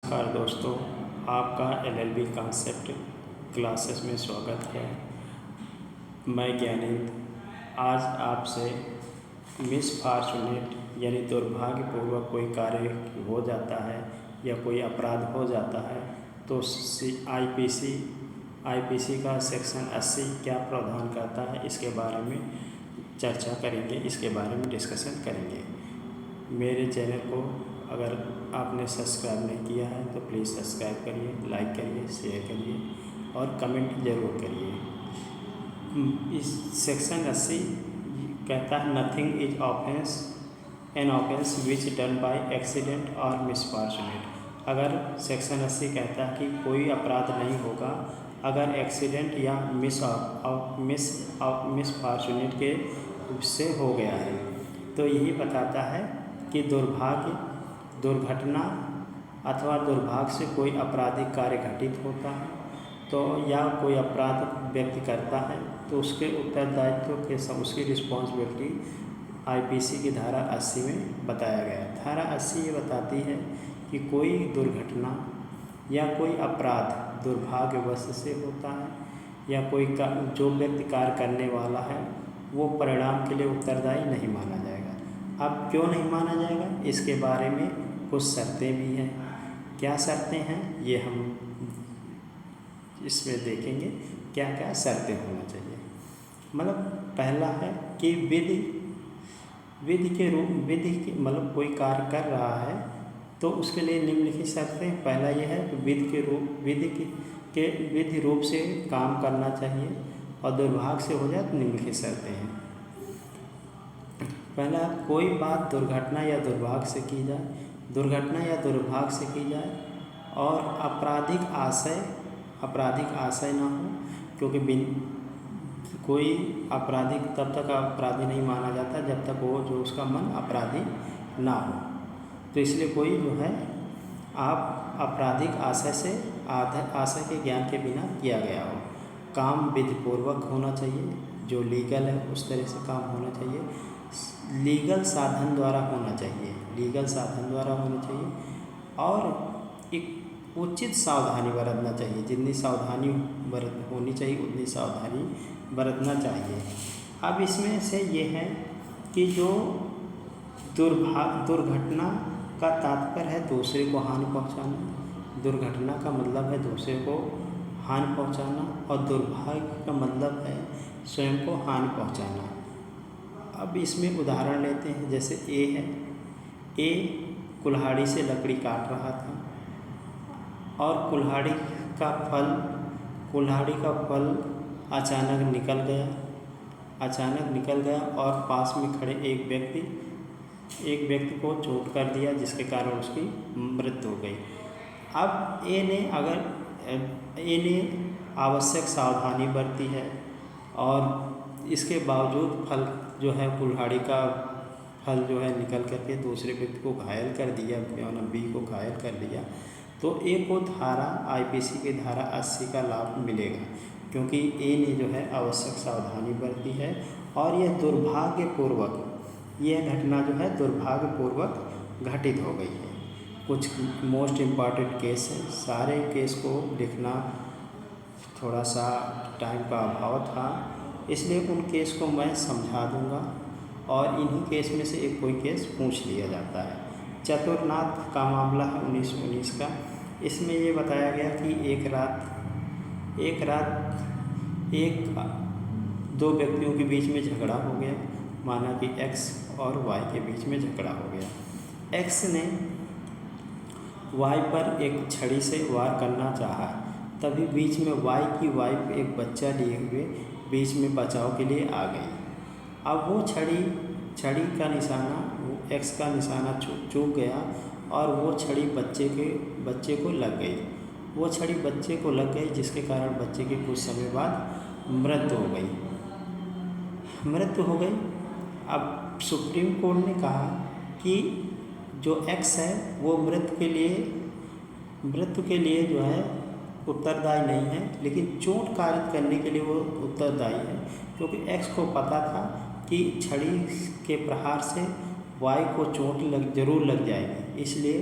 नमस्कार दोस्तों, आपका एलएलबी कॉन्सेप्ट क्लासेस में स्वागत है। मैं ज्ञानेंद्र आज आपसे मिसफॉर्चुनेट यानी दुर्भाग्यपूर्वक कोई कार्य हो जाता है या कोई अपराध हो जाता है तो आईपीसी का सेक्शन 80 क्या प्रावधान करता है, इसके बारे में चर्चा करेंगे, इसके बारे में डिस्कशन करेंगे। मेरे चैनल को अगर आपने सब्सक्राइब नहीं किया है तो प्लीज़ सब्सक्राइब करिए, लाइक करिए, शेयर करिए और कमेंट ज़रूर करिए। इस सेक्शन 80 कहता है nothing is offence an offence which done by accident और मिसफॉर्चुनेट। अगर सेक्शन 80 कहता है कि कोई अपराध नहीं होगा अगर एक्सीडेंट या मिसफॉर्चुनेट के से हो गया है, तो यही बताता है कि दुर्घटना अथवा दुर्भाग्य से कोई आपराधिक कार्य घटित होता है तो या कोई अपराध व्यक्ति करता है तो उसके उत्तरदायित्व के उसकी रिस्पॉन्सिबिलिटी आईपीसी की धारा 80 में बताया गया है। धारा 80 ये बताती है कि कोई दुर्घटना या कोई अपराध दुर्भाग्यवश से होता है या कोई जो व्यक्ति कार्य करने वाला है वो परिणाम के लिए उत्तरदायी नहीं माना जाएगा। अब क्यों नहीं माना जाएगा, इसके बारे में कुछ शर्तें भी हैं। क्या शर्तें हैं ये हम इसमें देखेंगे, क्या क्या शर्तें होना चाहिए। मतलब पहला है कि विधि के मतलब कोई कार्य कर रहा है तो उसके लिए निम्नलिखित शर्तें। पहला यह है कि विधि रूप से काम करना चाहिए और दुर्भाग्य से हो जाए तो निम्नलिखित शर्तें हैं। पहला, कोई बात दुर्घटना या दुर्भाग्य से की जाए और आपराधिक आशय ना हो, क्योंकि कोई आपराधिक तब तक अपराधी नहीं माना जाता जब तक वो जो उसका मन अपराधी ना हो। तो इसलिए कोई जो है आप आपराधिक आशय के ज्ञान के बिना किया गया हो। काम विधिपूर्वक होना चाहिए, जो लीगल है उस तरह से काम होना चाहिए। लीगल साधन द्वारा होना चाहिए और एक उचित सावधानी बरतना चाहिए। जितनी सावधानी होनी चाहिए उतनी सावधानी बरतना चाहिए। अब इसमें से ये है कि जो दुर्घटना का तात्पर्य है दूसरे को हानि पहुंचाना। दुर्घटना का मतलब है दूसरे को हानि पहुंचाना और दुर्भाग्य का मतलब है स्वयं को हानि पहुंचाना। अब इसमें उदाहरण लेते हैं, जैसे ए है। ए कुल्हाड़ी से लकड़ी काट रहा था और कुल्हाड़ी का फल अचानक निकल गया और पास में खड़े एक व्यक्ति को चोट कर दिया, जिसके कारण उसकी मृत्यु हो गई। अब ए ने आवश्यक सावधानी बरती है और इसके बावजूद फल जो है कुल्हाड़ी का फल जो है निकल करके दूसरे व्यक्ति को घायल कर दिया, बी को घायल कर दिया, तो ए को आईपीसी की धारा 80 का लाभ मिलेगा, क्योंकि ए ने जो है आवश्यक सावधानी बरती है और यह घटना जो है दुर्भाग्यपूर्वक घटित हो गई है। कुछ मोस्ट इम्पॉर्टेंट केस है, सारे केस को लिखना थोड़ा सा टाइम का अभाव था, इसलिए उन केस को मैं समझा दूंगा और इन्हीं केस में से एक कोई केस पूछ लिया जाता है। चतुरनाथ का मामला है 1919 का। इसमें ये बताया गया कि एक रात दो व्यक्तियों के बीच में झगड़ा हो गया, माना कि एक्स और वाई के बीच में झगड़ा हो गया। एक्स ने वाई पर एक छड़ी से वार करना चाहा, तभी बीच में वाई की वाइफ एक बच्चा लिए हुए बीच में बचाव के लिए आ गई। अब वो छड़ी का निशाना एक्स का निशाना चूक गया और वो छड़ी बच्चे को लग गई। वो छड़ी बच्चे को लग गई, जिसके कारण बच्चे की कुछ समय बाद मृत्यु हो गई। अब सुप्रीम कोर्ट ने कहा कि जो एक्स है वो मृत्यु के लिए जो है उत्तरदायी नहीं है, लेकिन चोट कारित करने के लिए वो उत्तरदायी है, क्योंकि एक्स को पता था कि छड़ी के प्रहार से वाई को चोट जरूर लग जाएगी, इसलिए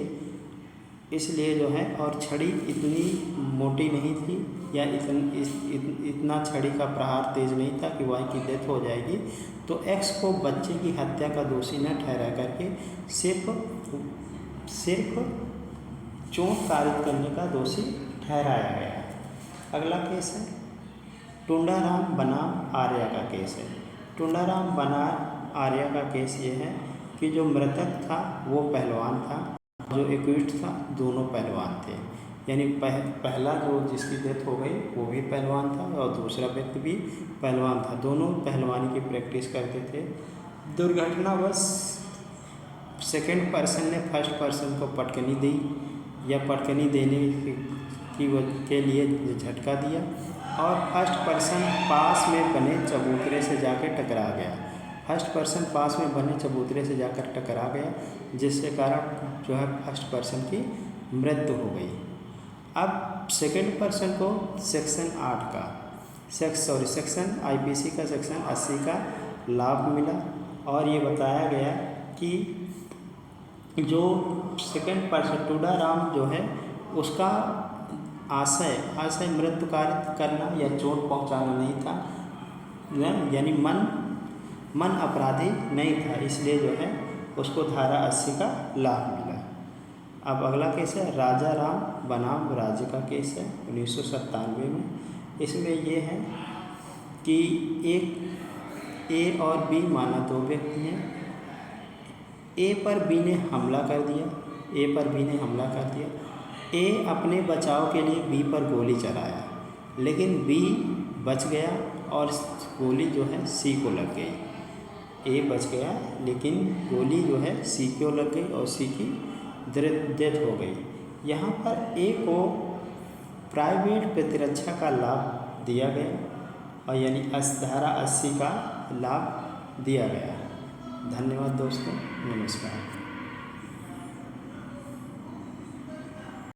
इसलिए जो है, और छड़ी इतनी मोटी नहीं थी या इतना छड़ी का प्रहार तेज नहीं था कि वाई की डेथ हो जाएगी। तो एक्स को बच्चे की हत्या का दोषी न ठहरा करके सिर्फ चोट कारित करने का दोषी ठहराया गया। अगला केस है टुंडाराम बनाम आर्या का केस है। टुंडाराम बनाम आर्या का केस ये है कि जो मृतक था वो पहलवान था, जो एक्यूज्ड था दोनों पहलवान थे। यानी पहला जो जिसकी डेथ हो गई वो भी पहलवान था और दूसरा व्यक्ति भी पहलवान था। दोनों पहलवानी की प्रैक्टिस करते थे। दुर्घटनावश सेकंड पर्सन ने फर्स्ट पर्सन को पटकनी दी या पटकनी देने के लिए झटका दिया और फर्स्ट पर्सन पास में बने चबूतरे से जाकर टकरा गया। फर्स्ट पर्सन पास में बने चबूतरे से जाकर टकरा गया, जिसके कारण जो है फर्स्ट पर्सन की मृत्यु हो गई। अब सेकंड पर्सन को सेक्शन 8 का सेक्शन आईपीसी का सेक्शन 80 का लाभ मिला और ये बताया गया कि जो सेकंड पर्सन टुंडाराम जो है उसका आशय मृत्यु कारित करना या चोट पहुंचाना नहीं था, यानी मन अपराधी नहीं था, इसलिए जो है उसको धारा 80 का लाभ मिला। अब अगला केस है राजा राम बनाम राज्य का केस है 1997 में। इसमें ये है कि एक ए और बी माना दो व्यक्ति हैं। ए पर बी ने हमला कर दिया। ए अपने बचाव के लिए बी पर गोली चलाया, लेकिन बी बच गया और गोली जो है सी को लग गई। ए बच गया लेकिन गोली जो है सी को लग गई और सी की डेथ हो गई। यहाँ पर ए को प्राइवेट प्रतिरक्षा का लाभ दिया गया और यानी धारा 80 का लाभ दिया गया। धन्यवाद दोस्तों, नमस्कार।